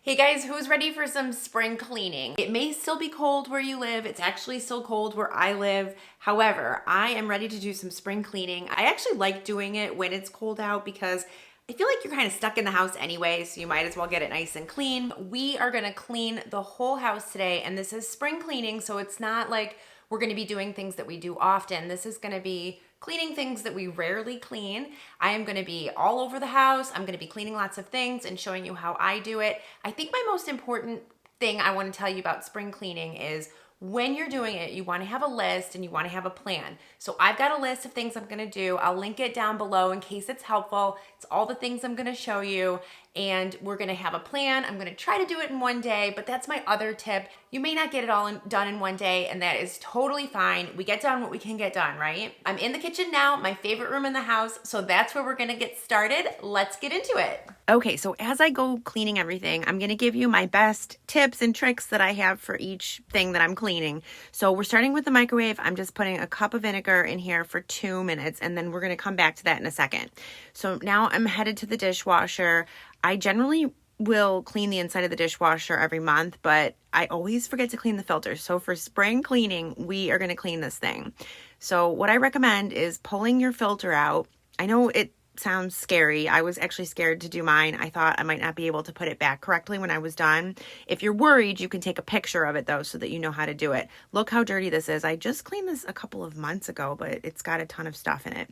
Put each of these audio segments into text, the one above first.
Hey guys, who's ready for some spring cleaning? It may still be cold where you live. It's actually still cold where I live. However, I am ready to do some spring cleaning. I actually like doing it when it's cold out because I feel like you're kind of stuck in the house anyway, so you might as well get it nice and clean. We are gonna clean the whole house today, and this is spring cleaning, so it's not like we're gonna be doing things that we do often. This is gonna be cleaning things that we rarely clean. I am gonna be all over the house. I'm gonna be cleaning lots of things and showing you how I do it. I think my most important thing I wanna tell you about spring cleaning is when you're doing it, you want to have a list and you want to have a plan. So I've got a list of things I'm going to do. I'll link it down below in case it's helpful. It's all the things I'm going to show you, and we're going to have a plan. I'm going to try to do it in one day, but that's my other tip. You may not get it all done in one day, and that is totally fine. We get done what we can get done, right? I'm in the kitchen now, my favorite room in the house, so that's where we're going to get started. Let's get into it. Okay, so as I go cleaning everything, I'm going to give you my best tips and tricks that I have for each thing that I'm cleaning. So we're starting with the microwave. I'm just putting a cup of vinegar in here for 2 minutes, and then we're going to come back to that in a second. So now I'm headed to the dishwasher. I generally will clean the inside of the dishwasher every month, but I always forget to clean the filters. So for spring cleaning, we are going to clean this thing. So what I recommend is pulling your filter out. I know it sounds scary. I was actually scared to do mine. I thought I might not be able to put it back correctly when I was done. If you're worried, you can take a picture of it though, so that you know how to do it. Look how dirty this is. I just cleaned this a couple of months ago, but it's got a ton of stuff in it.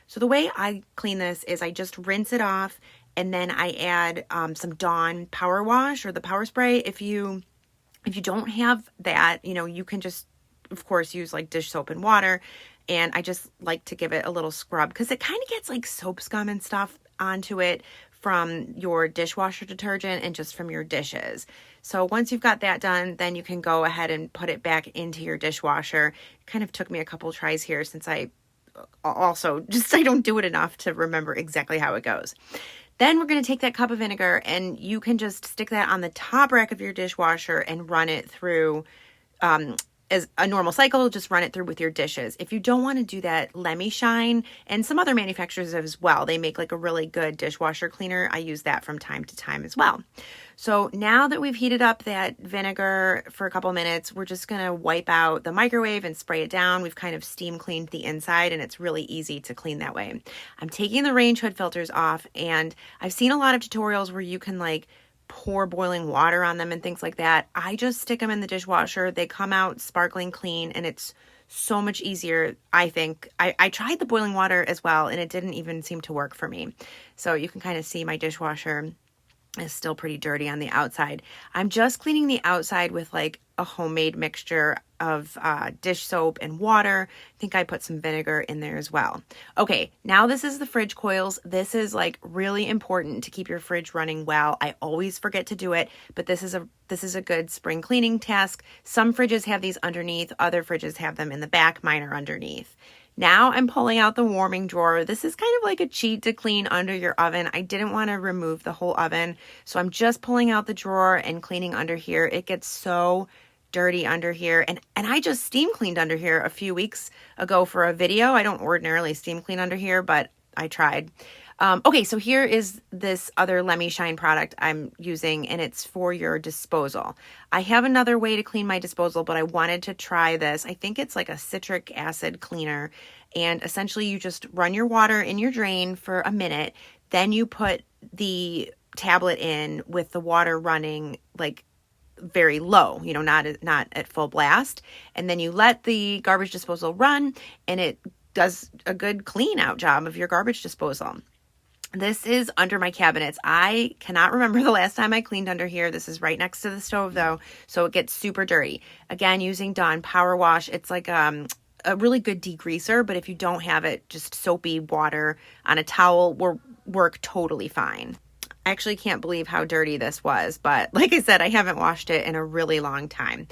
So the way I clean this is I just rinse it off, and then I add some Dawn power wash or the power spray. If you don't have that, you can just, of course, use like dish soap and water. And I just like to give it a little scrub because it kind of gets like soap scum and stuff onto it from your dishwasher detergent and just from your dishes. So once you've got that done, then you can go ahead and put it back into your dishwasher. It kind of took me a couple tries here since I don't do it enough to remember exactly how it goes. Then we're going to take that cup of vinegar, and you can just stick that on the top rack of your dishwasher and run it through as a normal cycle. Just run it through with your dishes. If you don't want to do that, Let Me Shine and some other manufacturers as well, they make like a really good dishwasher cleaner. I use that from time to time as well. So now that we've heated up that vinegar for a couple minutes, we're just going to wipe out the microwave and spray it down. We've kind of steam cleaned the inside, and it's really easy to clean that way. I'm taking the range hood filters off, and I've seen a lot of tutorials where you can like pour boiling water on them and things like that. I just stick them in the dishwasher. They come out sparkling clean, and it's so much easier, I think. I tried the boiling water as well, and it didn't even seem to work for me. So you can kind of see my dishwasher is still pretty dirty on the outside. I'm just cleaning the outside with like a homemade mixture of dish soap and water. I think I put some vinegar in there as well. Okay, now this is the fridge coils. This is like really important to keep your fridge running well. I always forget to do it, but this is a good spring cleaning task. Some fridges have these underneath, other fridges have them in the back. Mine are underneath. Now I'm pulling out the warming drawer. This is kind of like a cheat to clean under your oven. I didn't want to remove the whole oven, so I'm just pulling out the drawer and cleaning under here. It gets so dirty under here, and I just steam cleaned under here a few weeks ago for a video. I don't ordinarily steam clean under here, but I tried. Okay, so here is this other Let Me Shine product I'm using, and it's for your disposal. I have another way to clean my disposal, but I wanted to try this. I think it's like a citric acid cleaner, and essentially you just run your water in your drain for a minute, then you put the tablet in with the water running like very low, not at full blast, and then you let the garbage disposal run, and it does a good clean out job of your garbage disposal. This is under my cabinets. I cannot remember the last time I cleaned under here. This is right next to the stove though, so it gets super dirty. Again, using Dawn Power Wash. It's like a really good degreaser, but if you don't have it, just soapy water on a towel will work totally fine. I actually can't believe how dirty this was, but like I said, I haven't washed it in a really long time.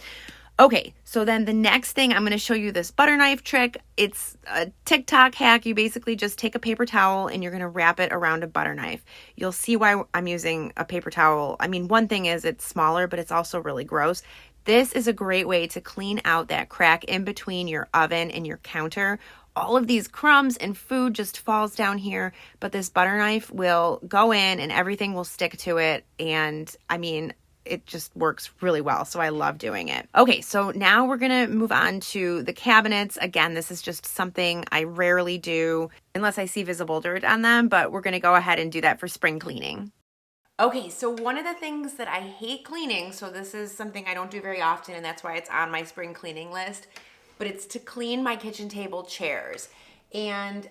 Okay, so then the next thing, I'm going to show you this butter knife trick. It's a TikTok hack. You basically just take a paper towel and you're going to wrap it around a butter knife. You'll see why I'm using a paper towel. I mean, one thing is it's smaller, but it's also really gross. This is a great way to clean out that crack in between your oven and your counter. all of these crumbs and food just falls down here, but this butter knife will go in and everything will stick to it. And I mean, it just works really well. So I love doing it. Okay, so now we're going to move on to the cabinets. Again, this is just something I rarely do unless I see visible dirt on them, but we're going to go ahead and do that for spring cleaning. Okay, so one of the things that I hate cleaning, so this is something I don't do very often, and that's why it's on my spring cleaning list, but it's to clean my kitchen table chairs. And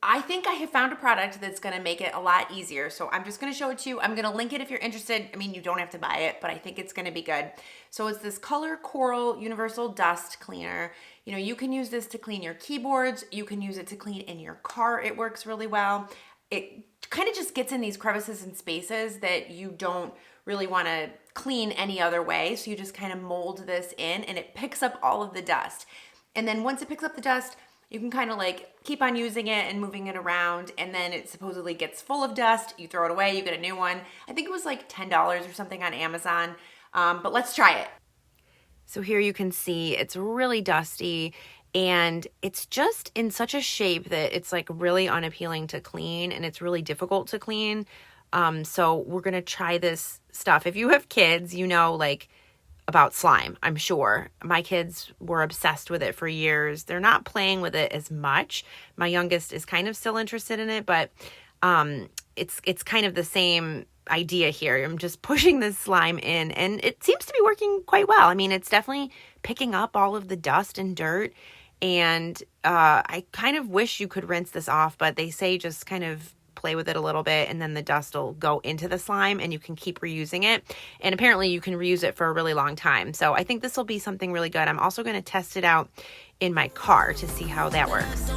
I think I have found a product that's gonna make it a lot easier. So I'm just gonna show it to you. I'm gonna link it if you're interested. I mean, you don't have to buy it, but I think it's gonna be good. So it's this Color Coral Universal Dust Cleaner. You know, you can use this to clean your keyboards. You can use it to clean in your car. It works really well. It kind of just gets in these crevices and spaces that you don't really wanna clean any other way. So you just kind of mold this in and it picks up all of the dust. And then once it picks up the dust, you can kind of like keep on using it and moving it around, and then it supposedly gets full of dust. You throw it away, you get a new one. I think it was like $10 or something on Amazon, but let's try it. So here you can see it's really dusty, and it's just in such a shape that it's like really unappealing to clean, and it's really difficult to clean. So we're gonna try this stuff. If you have kids, you know, like, about slime, I'm sure. My kids were obsessed with it for years. They're not playing with it as much. My youngest is kind of still interested in it, but it's kind of the same idea here. I'm just pushing this slime in, and it seems to be working quite well. I mean, it's definitely picking up all of the dust and dirt, and I kind of wish you could rinse this off, but they say just kind of play with it a little bit and then the dust will go into the slime and you can keep reusing it. And apparently you can reuse it for a really long time. So I think this will be something really good. I'm also going to test it out in my car to see how that works.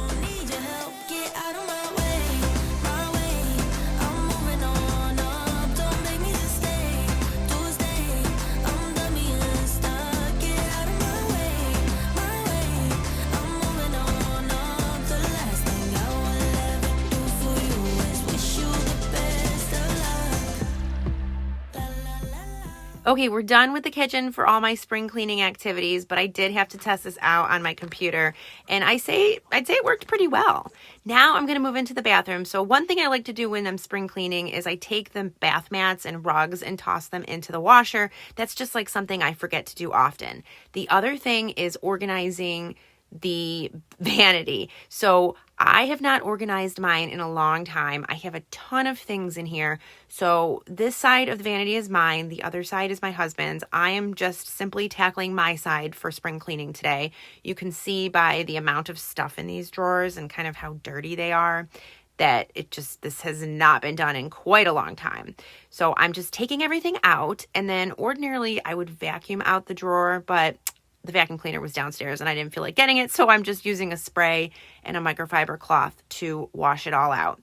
Okay, we're done with the kitchen for all my spring cleaning activities, but I did have to test this out on my computer, and I'd say it worked pretty well. Now I'm going to move into the bathroom. So one thing I like to do when I'm spring cleaning is I take the bath mats and rugs and toss them into the washer. That's just like something I forget to do often. The other thing is organizing the vanity. So I have not organized mine in a long time. I have a ton of things in here. So this side of the vanity is mine. The other side is my husband's. I am just simply tackling my side for spring cleaning today. You can see by the amount of stuff in these drawers and kind of how dirty they are that this has not been done in quite a long time. So I'm just taking everything out, and then ordinarily I would vacuum out the drawer, but the vacuum cleaner was downstairs and I didn't feel like getting it, so I'm just using a spray and a microfiber cloth to wash it all out.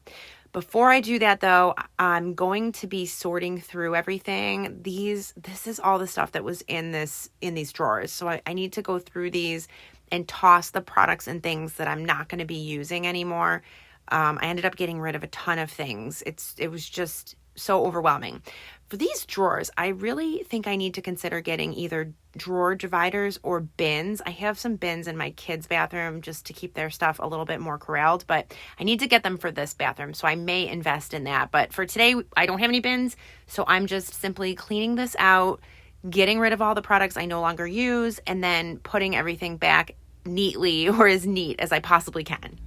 Before I do that though, I'm going to be sorting through everything. This is all the stuff that was in these drawers. So I need to go through these and toss the products and things that I'm not going to be using anymore. I ended up getting rid of a ton of things. It was just so overwhelming. For these drawers, I really think I need to consider getting either drawer dividers or bins. I have some bins in my kids' bathroom just to keep their stuff a little bit more corralled, but I need to get them for this bathroom, so I may invest in that. But for today, I don't have any bins, so I'm just simply cleaning this out, getting rid of all the products I no longer use, and then putting everything back neatly, or as neat as I possibly can.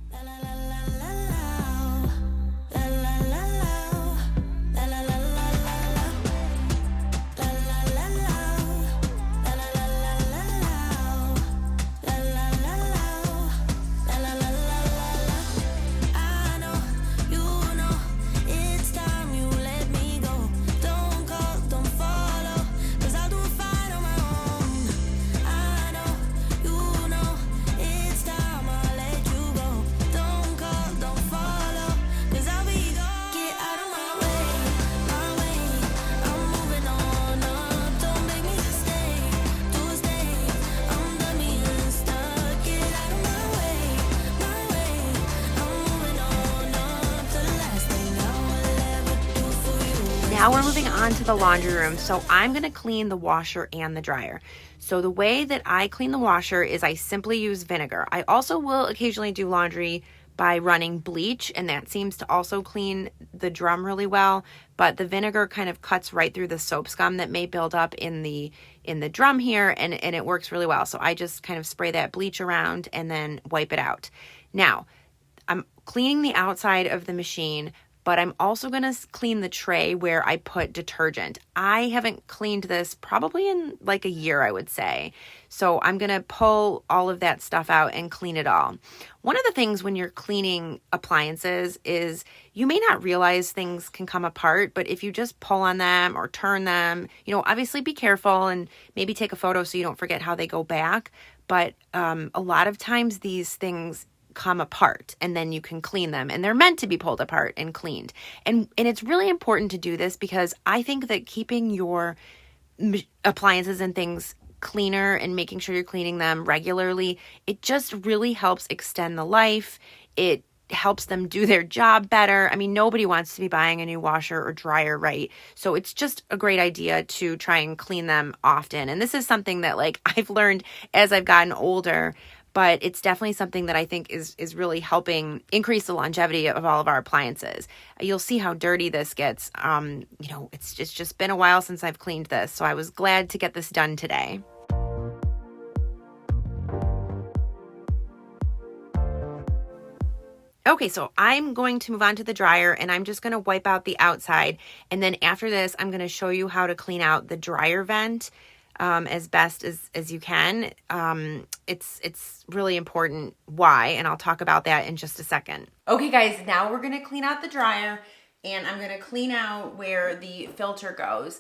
Now we're moving on on to the laundry room. So I'm gonna clean the washer and the dryer. So the way that I clean the washer is I simply use vinegar. I also will occasionally do laundry by running bleach, and that seems to also clean the drum really well, but the vinegar kind of cuts right through the soap scum that may build up in the drum here, and it works really well. So I just kind of spray that bleach around and then wipe it out. Now, I'm cleaning the outside of the machine, but I'm also going to clean the tray where I put detergent. I haven't cleaned this probably in like a year, I would say. So I'm going to pull all of that stuff out and clean it all. One of the things when you're cleaning appliances is you may not realize things can come apart, but if you just pull on them or turn them, obviously be careful and maybe take a photo so you don't forget how they go back. But a lot of times these things come apart and then you can clean them, and they're meant to be pulled apart and cleaned. And it's really important to do this because I think that keeping your appliances and things cleaner and making sure you're cleaning them regularly, it just really helps extend the life. It helps them do their job better. I mean, nobody wants to be buying a new washer or dryer, right? So it's just a great idea to try and clean them often. And this is something that I've learned as I've gotten older, but it's definitely something that I think is really helping increase the longevity of all of our appliances. You'll see how dirty this gets. It's just been a while since I've cleaned this, so I was glad to get this done today. Okay, so I'm going to move on to the dryer, and I'm just going to wipe out the outside. And then after this, I'm going to show you how to clean out the dryer vent as best as you can. It's really important why, and I'll talk about that in just a second. Okay, guys, now we're going to clean out the dryer, and I'm going to clean out where the filter goes.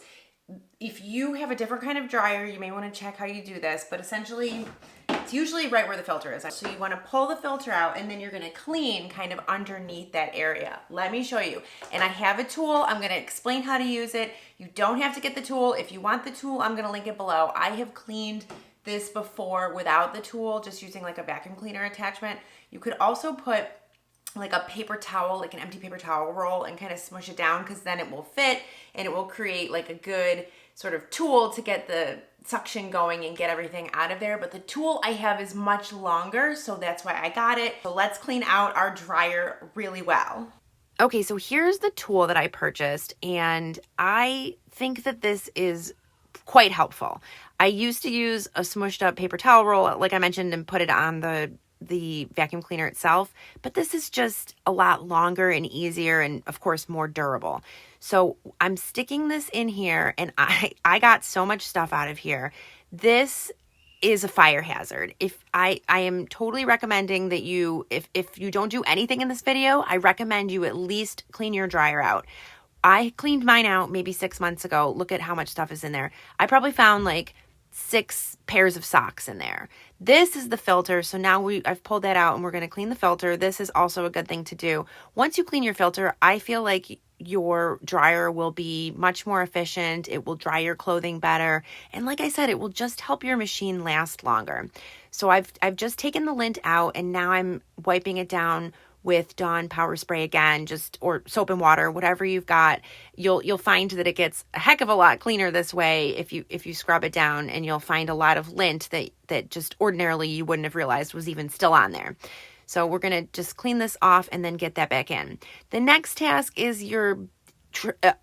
If you have a different kind of dryer, you may want to check how you do this, but essentially it's usually right where the filter is. So you want to pull the filter out, and then you're going to clean kind of underneath that area. Let me show you. And I have a tool. I'm going to explain how to use it. You don't have to get the tool. If you want the tool, I'm going to link it below. I have cleaned this before without the tool, just using like a vacuum cleaner attachment. You could also put like a paper towel, like an empty paper towel roll, and kind of smush it down, because then it will fit and it will create like a good sort of tool to get the suction going and get everything out of there. But the tool I have is much longer, so that's why I got it. So let's clean out our dryer really well. Okay, so here's the tool that I purchased, and I think that this is quite helpful. I used to use a smushed up paper towel roll, like I mentioned, and put it on the vacuum cleaner itself, but this is just a lot longer and easier, and of course more durable. So I'm sticking this in here, and I got so much stuff out of here. This is a fire hazard. If I am totally recommending that you, if you don't do anything in this video, I recommend you at least clean your dryer out. I cleaned mine out maybe 6 months ago. Look at how much stuff is in there. I probably found like 6 pairs of socks in there. This is the filter. So now I've pulled that out, and we're going to clean the filter. This is also a good thing to do. Once you clean your filter, I feel like your dryer will be much more efficient. It will dry your clothing better. And like I said, it will just help your machine last longer. So I've just taken the lint out, and now I'm wiping it down with Dawn Power Spray again, or soap and water, whatever you've got. You'll find that it gets a heck of a lot cleaner this way if you scrub it down, and you'll find a lot of lint that just ordinarily you wouldn't have realized was even still on there. So we're going to just clean this off and then get that back in. The next task is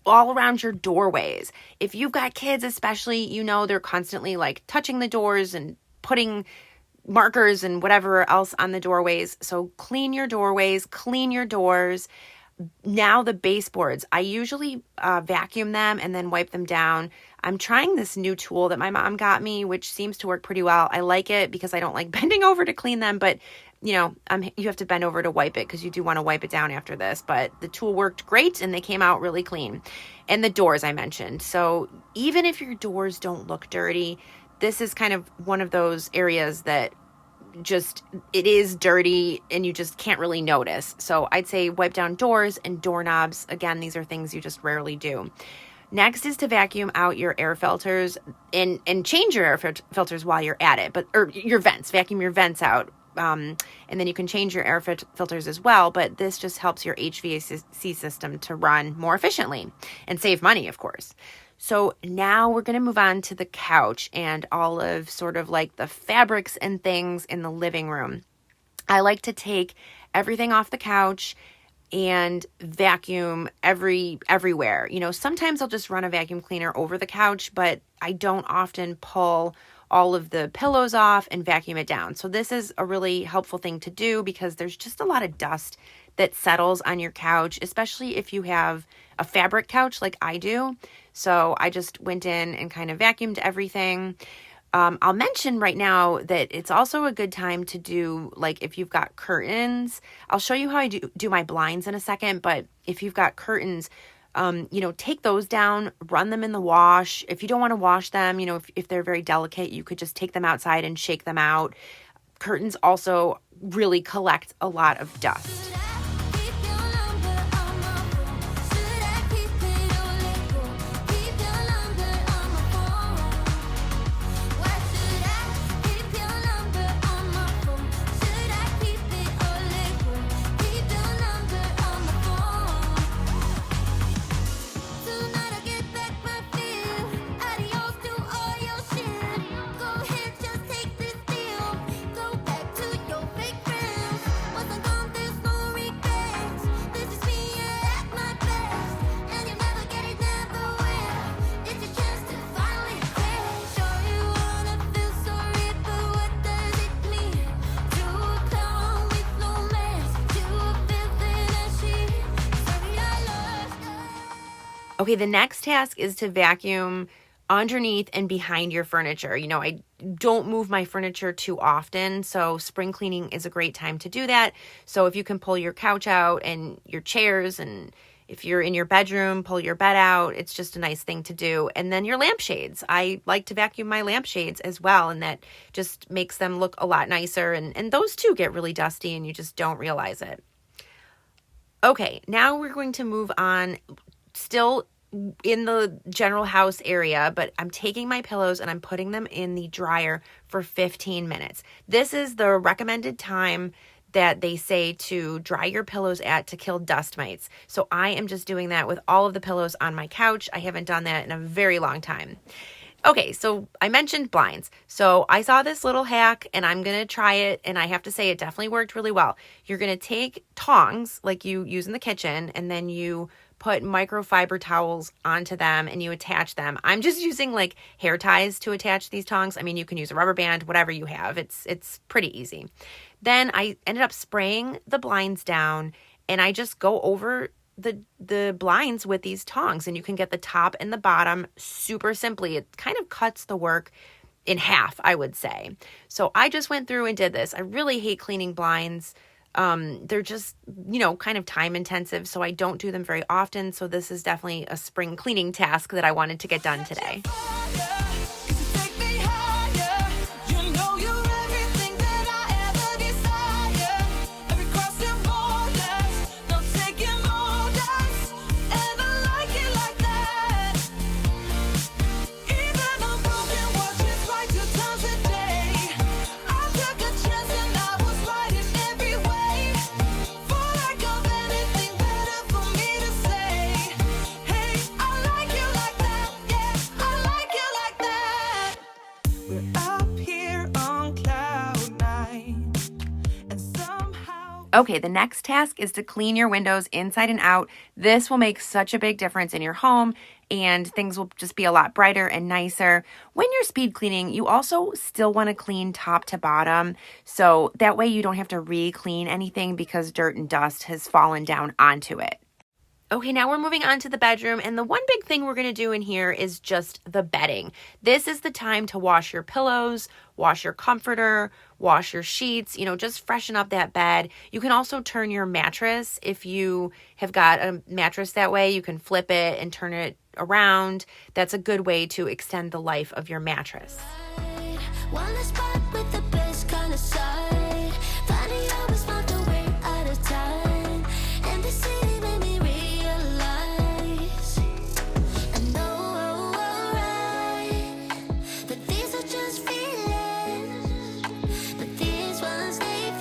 all around your doorways. If you've got kids especially, they're constantly like touching the doors and putting markers and whatever else on the doorways. So clean your doorways, clean your doors. Now the baseboards, I usually vacuum them and then wipe them down. I'm trying this new tool that my mom got me, which seems to work pretty well. I like it because I don't like bending over to clean them, but you have to bend over to wipe it because you do want to wipe it down after this. But the tool worked great, and they came out really clean. And the doors I mentioned. So even if your doors don't look dirty, this is kind of one of those areas that it is dirty and you just can't really notice. So I'd say wipe down doors and doorknobs. Again, these are things you just rarely do. Next is to vacuum out your air filters and change your air filters while you're at it, or your vents. Vacuum your vents out and then you can change your air filters as well, but this just helps your HVAC system to run more efficiently and save money, of course. So now we're going to move on to the couch and all of sort of like the fabrics and things in the living room. I like to take everything off the couch and vacuum everywhere. You know, sometimes I'll just run a vacuum cleaner over the couch, but I don't often pull all of the pillows off and vacuum it down. So this is a really helpful thing to do because there's just a lot of dust that settles on your couch, especially if you have a fabric couch like I do. So I just went in and kind of vacuumed everything. I'll mention right now that it's also a good time to do, like, if you've got curtains. I'll show you how I do my blinds in a second, but if you've got curtains, you know, take those down, run them in the wash. If you don't want to wash them, you know, if they're very delicate, you could just take them outside and shake them out. Curtains also really collect a lot of dust. Okay, the next task is to vacuum underneath and behind your furniture. You know, I don't move my furniture too often, so spring cleaning is a great time to do that. So if you can pull your couch out and your chairs, and if you're in your bedroom, pull your bed out, it's just a nice thing to do. And then your lampshades. I like to vacuum my lampshades as well, and that just makes them look a lot nicer. And those too get really dusty and you just don't realize it. Okay, now we're going to move on, still in the general house area, but I'm taking my pillows and I'm putting them in the dryer for 15 minutes. This is the recommended time that they say to dry your pillows at to kill dust mites. So I am just doing that with all of the pillows on my couch. I haven't done that in a very long time. Okay, so I mentioned blinds. So I saw this little hack and I'm going to try it, and I have to say it definitely worked really well. You're going to take tongs like you use in the kitchen, and then you put microfiber towels onto them and you attach them. I'm just using like hair ties to attach these tongs. I mean, you can use a rubber band, whatever you have. It's pretty easy. Then I ended up spraying the blinds down, and I just go over the blinds with these tongs, and you can get the top and the bottom super simply. It kind of cuts the work in half, I would say. So I just went through and did this. I really hate cleaning blinds. They're just, you know, kind of time intensive, so I don't do them very often. So this is definitely a spring cleaning task that I wanted to get done today. Okay, the next task is to clean your windows inside and out. This will make such a big difference in your home, and things will just be a lot brighter and nicer. When you're speed cleaning, you also still want to clean top to bottom, so that way you don't have to re-clean anything because dirt and dust has fallen down onto it. Okay, now we're moving on to the bedroom, and the one big thing we're going to do in here is just the bedding. This is the time to wash your pillows, wash your comforter, wash your sheets, you know, just freshen up that bed. You can also turn your mattress. If you have got a mattress that way, you can flip it and turn it around. That's a good way to extend the life of your mattress. These are just feelings, but these ones, they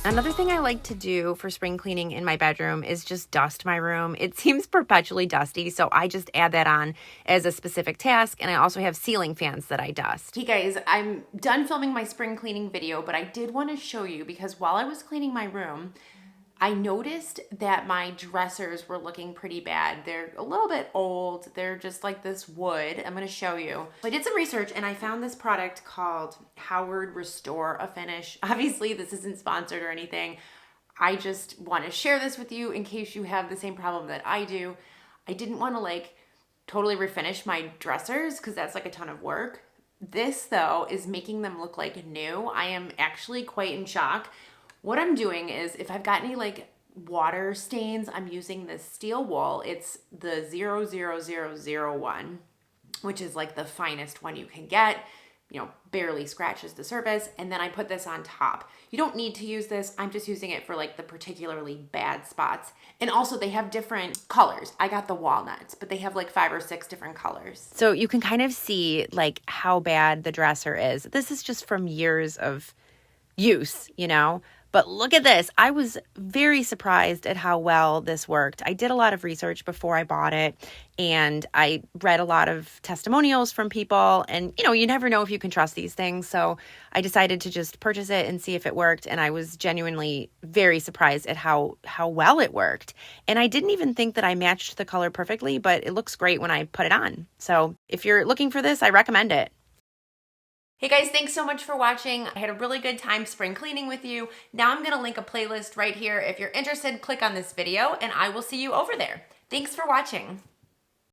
Another thing I like to do for spring cleaning in my bedroom is just dust my room. It seems perpetually dusty, so I just add that on as a specific task, and I also have ceiling fans that I dust. Hey guys, I'm done filming my spring cleaning video, but I did want to show you because while I was cleaning my room, I noticed that my dressers were looking pretty bad. They're a little bit old. They're just like this wood. I'm going to show you. So I did some research and I found this product called Howard Restore a Finish. Obviously, this isn't sponsored or anything. I just want to share this with you in case you have the same problem that I do. I didn't want to like totally refinish my dressers because that's like a ton of work. This though is making them look like new. I am actually quite in shock. What I'm doing is if I've got any like water stains, I'm using this steel wool. It's the 00001, which is like the finest one you can get, you know, barely scratches the surface. And then I put this on top. You don't need to use this. I'm just using it for like the particularly bad spots. And also they have different colors. I got the walnuts, but they have like 5 or 6 different colors. So you can kind of see like how bad the dresser is. This is just from years of use, you know. But look at this. I was very surprised at how well this worked. I did a lot of research before I bought it, and I read a lot of testimonials from people, and you know, you never know if you can trust these things. So I decided to just purchase it and see if it worked, and I was genuinely very surprised at how well it worked. And I didn't even think that I matched the color perfectly, but it looks great when I put it on. So if you're looking for this, I recommend it. Hey guys, thanks so much for watching. I had a really good time spring cleaning with you. Now I'm going to link a playlist right here. If you're interested, click on this video and I will see you over there. Thanks for watching.